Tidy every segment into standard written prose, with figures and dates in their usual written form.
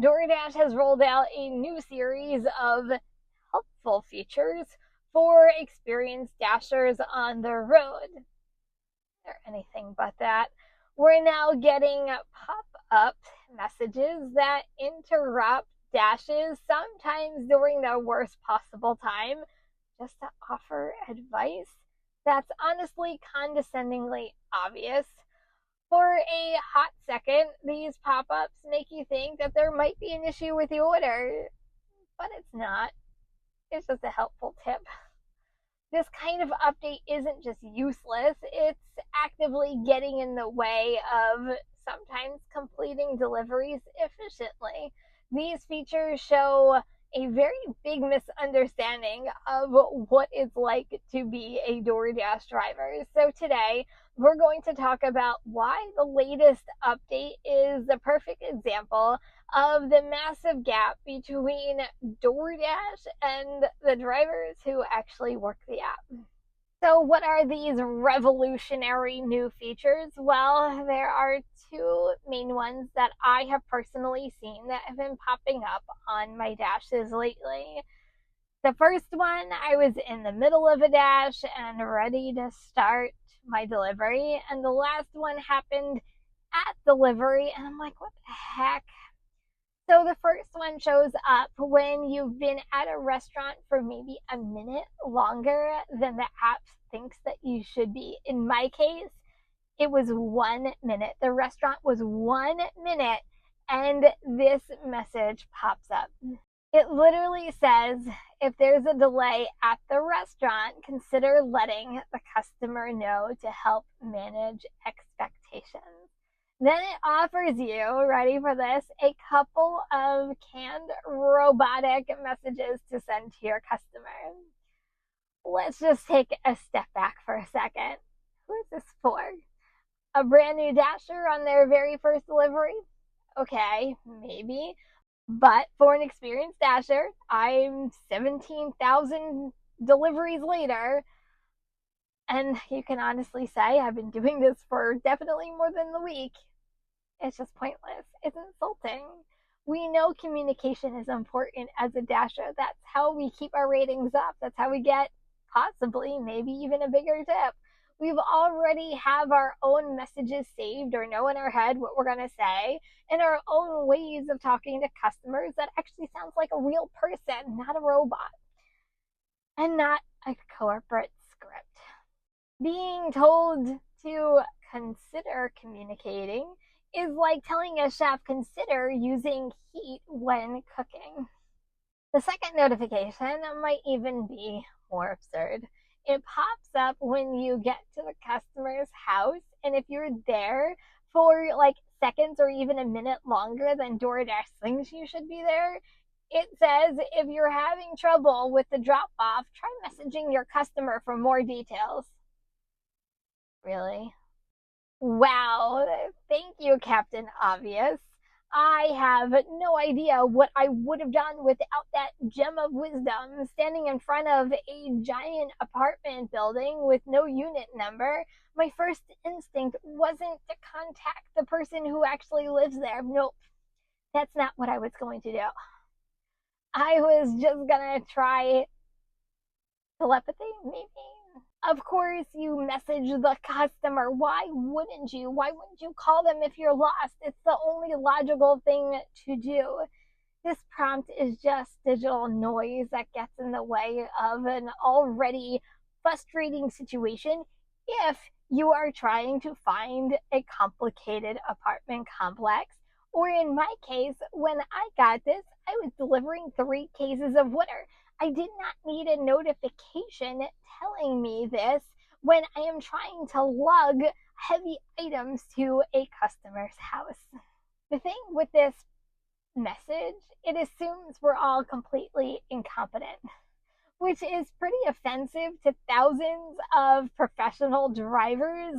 DoorDash has rolled out a new series of helpful features for experienced dashers on the road. Or anything but that. We're now getting pop-up messages that interrupt dashes, sometimes during the worst possible time, just to offer advice that's honestly condescendingly obvious. For a hot second, these pop-ups make you think that there might be an issue with the order, but it's not. It's just a helpful tip. This kind of update isn't just useless, it's actively getting in the way of sometimes completing deliveries efficiently. These features show a very big misunderstanding of what it's like to be a DoorDash driver. So today, we're going to talk about why the latest update is the perfect example of the massive gap between DoorDash and the drivers who actually work the app. So, what are these revolutionary new features? Well, there are two main ones that I have personally seen that have been popping up on my dashes lately. The first one, I was in the middle of a dash and ready to start my delivery, and the last one happened at delivery, and I'm like, what the heck? So the first one shows up when you've been at a restaurant for maybe a minute longer than the app thinks that you should be. In my case, it was 1 minute. The restaurant was 1 minute, and this message pops up. It literally says, if there's a delay at the restaurant, consider letting the customer know to help manage expectations. Then it offers you, ready for this, a couple of canned robotic messages to send to your customer. Let's just take a step back for a second. Who is this for? A brand new dasher on their very first delivery? Okay, maybe. But for an experienced dasher, I'm 17,000 deliveries later, and you can honestly say I've been doing this for definitely more than the week. It's just pointless. It's insulting. We know communication is important as a dasher. That's how we keep our ratings up. That's how we get possibly maybe even a bigger tip. We've already have our own messages saved or know in our head what we're going to say, and our own ways of talking to customers that actually sounds like a real person, not a robot, and not a corporate script. Being told to consider communicating is like telling a chef consider using heat when cooking. The second notification might even be more absurd. It pops up when you get to the customer's house, and if you're there for like seconds or even a minute longer than DoorDash thinks you should be there, it says if you're having trouble with the drop off, try messaging your customer for more details. Really? Wow, thank you, Captain Obvious. I have no idea what I would have done without that gem of wisdom standing in front of a giant apartment building with no unit number. My first instinct wasn't to contact the person who actually lives there. Nope, that's not what I was going to do. I was just gonna try telepathy, maybe? Of course, you message the customer. Why wouldn't you? Why wouldn't you call them if you're lost? It's the only logical thing to do. This prompt is just digital noise that gets in the way of an already frustrating situation if you are trying to find a complicated apartment complex. Or in my case, when I got this, I was delivering 3 cases of water. I did not need a notification telling me this when I am trying to lug heavy items to a customer's house. The thing with this message, it assumes we're all completely incompetent, which is pretty offensive to thousands of professional drivers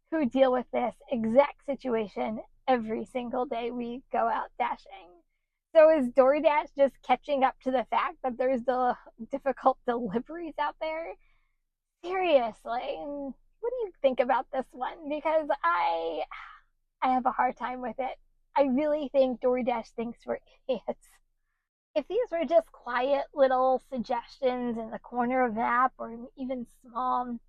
who deal with this exact situation every single day we go out dashing. So is DoorDash just catching up to the fact that there's the difficult deliveries out there? Seriously, what do you think about this one? Because I have a hard time with it. I really think DoorDash thinks we're idiots. If these were just quiet little suggestions in the corner of the app or even small,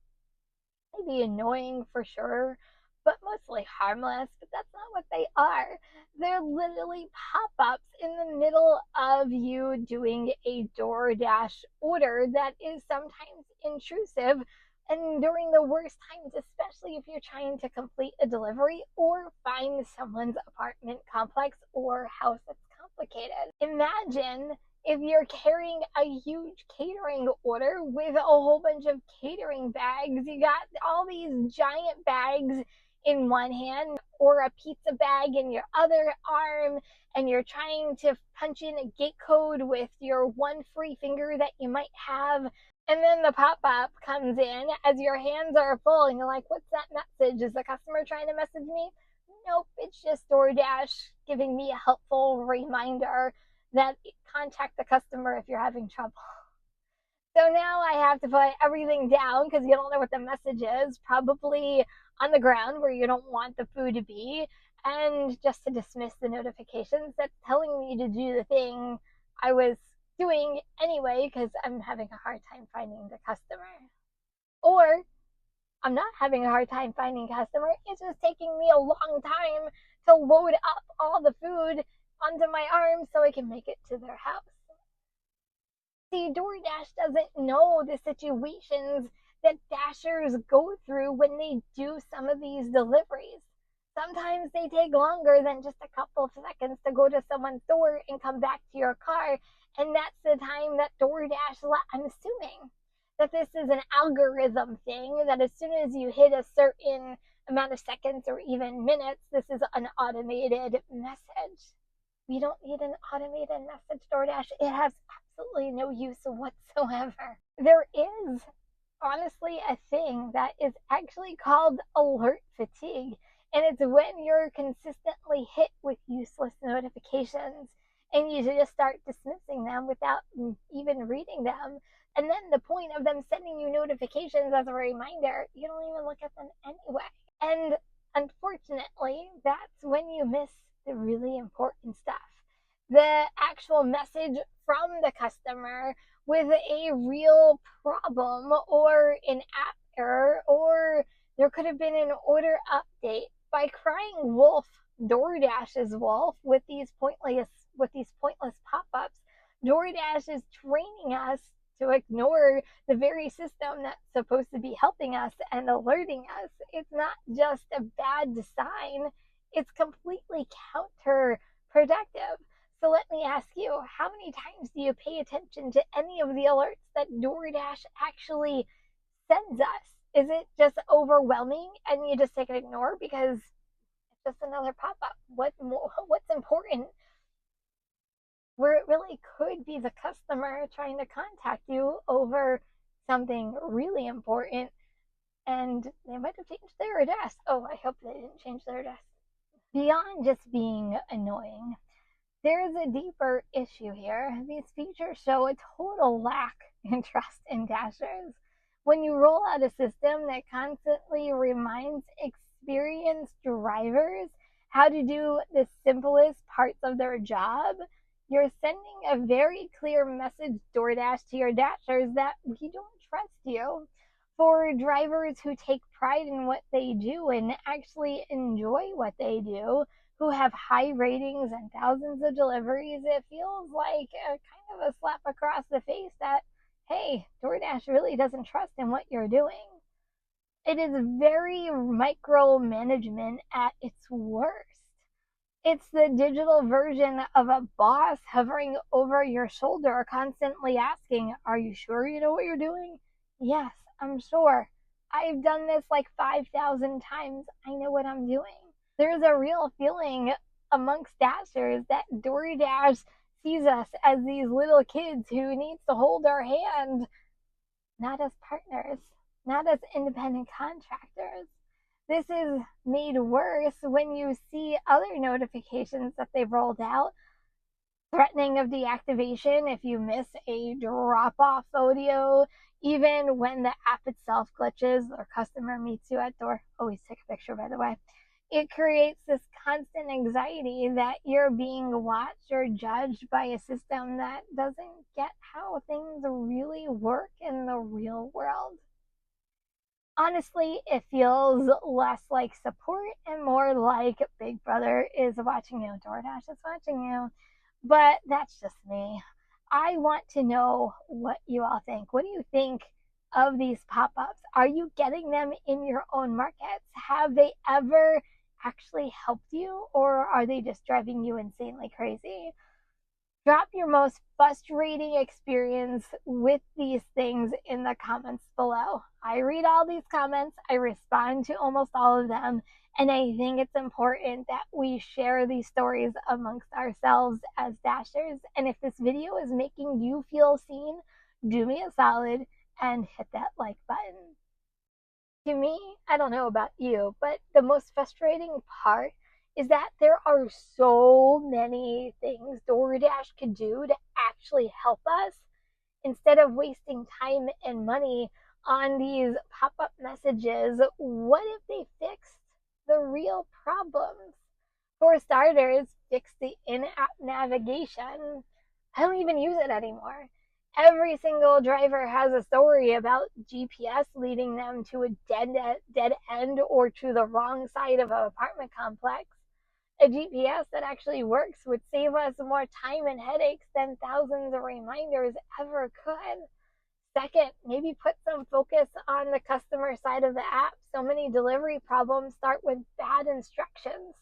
maybe annoying for sure, but mostly harmless. But that's not what they are. They're literally pop-ups in the middle of you doing a DoorDash order that is sometimes intrusive, and during the worst times, especially if you're trying to complete a delivery or find someone's apartment complex or house that's complicated. Imagine if you're carrying a huge catering order with a whole bunch of catering bags. You got all these giant bags in one hand or a pizza bag in your other arm, and you're trying to punch in a gate code with your one free finger that you might have. And then the pop-up comes in as your hands are full and you're like, what's that message? Is the customer trying to message me? Nope, it's just DoorDash giving me a helpful reminder that contact the customer if you're having trouble. So now I have to put everything down because you don't know what the message is, probably on the ground where you don't want the food to be, and just to dismiss the notifications that's telling me to do the thing I was doing anyway because I'm having a hard time finding the customer. Or I'm not having a hard time finding a customer, it's just taking me a long time to load up all the food onto my arm so I can make it to their house. See, DoorDash doesn't know the situations that Dashers go through when they do some of these deliveries. Sometimes they take longer than just a couple of seconds to go to someone's door and come back to your car, and that's the time that DoorDash, I'm assuming that this is an algorithm thing, that as soon as you hit a certain amount of seconds or even minutes, this is an automated message. We don't need an automated message, DoorDash. It has absolutely no use whatsoever. There is honestly a thing that is actually called alert fatigue, and it's when you're consistently hit with useless notifications and you just start dismissing them without even reading them. And then the point of them sending you notifications as a reminder, you don't even look at them anyway. And unfortunately, that's when you miss the really important stuff. The actual message from the customer with a real problem or an app error, or there could have been an order update. By crying wolf, DoorDash is wolf with these pointless pop-ups. DoorDash is training us to ignore the very system that's supposed to be helping us and alerting us. It's not just a bad design, it's completely counterproductive. So let me ask you, how many times do you pay attention to any of the alerts that DoorDash actually sends us? Is it just overwhelming and you just take an ignore because it's just another pop-up? What's important? Where it really could be the customer trying to contact you over something really important, and they might have changed their address. Oh, I hope they didn't change their address. Beyond just being annoying, there is a deeper issue here. These features show a total lack in trust in Dashers. When you roll out a system that constantly reminds experienced drivers how to do the simplest parts of their job, you're sending a very clear message, DoorDash, to your Dashers that we don't trust you. For drivers who take pride in what they do and actually enjoy what they do, who have high ratings and thousands of deliveries, it feels like a kind of a slap across the face that, hey, DoorDash really doesn't trust in what you're doing. It is very micromanagement at its worst. It's the digital version of a boss hovering over your shoulder, constantly asking, are you sure you know what you're doing? Yes, I'm sure. I've done this like 5,000 times. I know what I'm doing. There's a real feeling amongst Dashers that DoorDash sees us as these little kids who needs to hold our hand, not as partners, not as independent contractors. This is made worse when you see other notifications that they've rolled out, threatening of deactivation if you miss a drop-off photo, even when the app itself glitches or customer meets you at door. Always take a picture, by the way. It creates this constant anxiety that you're being watched or judged by a system that doesn't get how things really work in the real world. Honestly, it feels less like support and more like Big Brother is watching you, DoorDash is watching you. But that's just me. I want to know what you all think. What do you think of these pop ups? Are you getting them in your own markets? Have they ever actually helped you, or are they just driving you insanely crazy? Drop your most frustrating experience with these things in the comments below. I read all these comments, I respond to almost all of them, and I think it's important that we share these stories amongst ourselves as Dashers. And if this video is making you feel seen, do me a solid and hit that like button. To me, I don't know about you, but the most frustrating part is that there are so many things DoorDash could do to actually help us instead of wasting time and money on these pop-up messages. What if they fixed the real problems? For starters, fix the in-app navigation. I don't even use it anymore. Every single driver has a story about GPS leading them to a dead end or to the wrong side of an apartment complex. A GPS that actually works would save us more time and headaches than thousands of reminders ever could. Second, maybe put some focus on the customer side of the app. So many delivery problems start with bad instructions.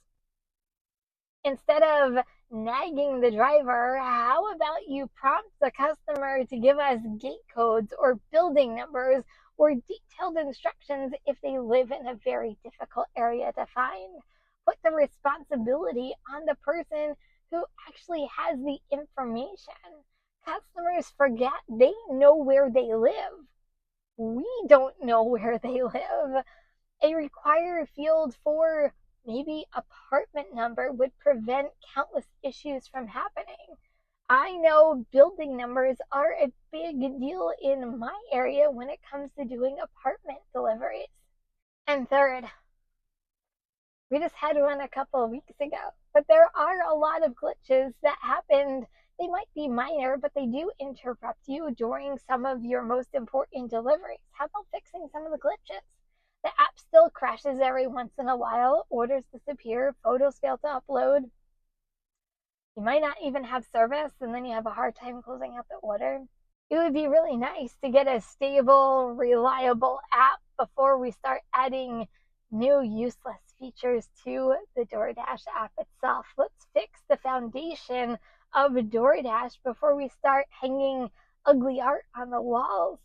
Instead of nagging the driver, how about you prompt the customer to give us gate codes or building numbers or detailed instructions if they live in a very difficult area to find? Put the responsibility on the person who actually has the information. Customers forget they know where they live. We don't know where they live. A required field for maybe apartment number would prevent countless issues from happening. I know building numbers are a big deal in my area when it comes to doing apartment deliveries. And third, we just had one a couple of weeks ago, but there are a lot of glitches that happened. They might be minor, but they do interrupt you during some of your most important deliveries. How about fixing some of the glitches? The app still crashes every once in a while, orders disappear, photos fail to upload. You might not even have service, and then you have a hard time closing out the order. It would be really nice to get a stable, reliable app before we start adding new useless features to the DoorDash app itself. Let's fix the foundation of DoorDash before we start hanging ugly art on the walls.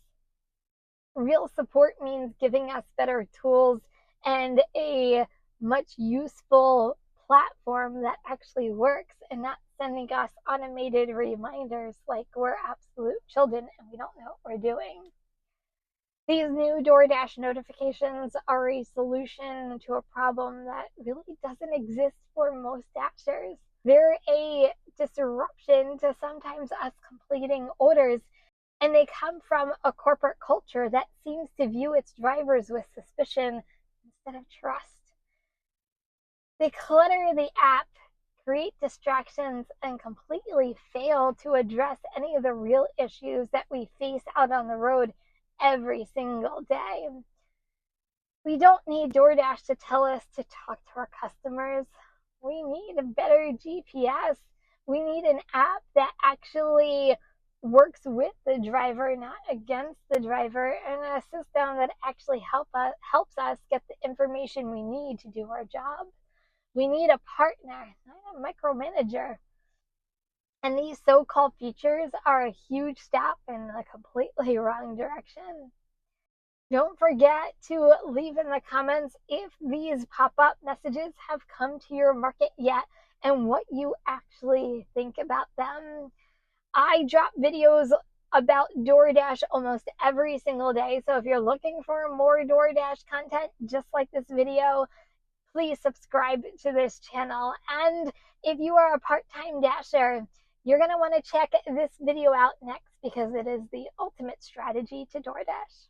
Real support means giving us better tools and a much useful platform that actually works, and not sending us automated reminders like we're absolute children and we don't know what we're doing. These new DoorDash notifications are a solution to a problem that really doesn't exist for most Dashers. They're a disruption to sometimes us completing orders, and they come from a corporate culture that seems to view its drivers with suspicion instead of trust. They clutter the app, create distractions, and completely fail to address any of the real issues that we face out on the road every single day. We don't need DoorDash to tell us to talk to our customers. We need a better GPS. We need an app that actually works with the driver, not against the driver, and a system that actually helps us get the information we need to do our job. We need a partner, not a micromanager. And these so-called features are a huge step in the completely wrong direction. Don't forget to leave in the comments if these pop-up messages have come to your market yet and what you actually think about them. I drop videos about DoorDash almost every single day, so if you're looking for more DoorDash content just like this video, please subscribe to this channel. And if you are a part-time Dasher, you're going to want to check this video out next because it is the ultimate strategy to DoorDash.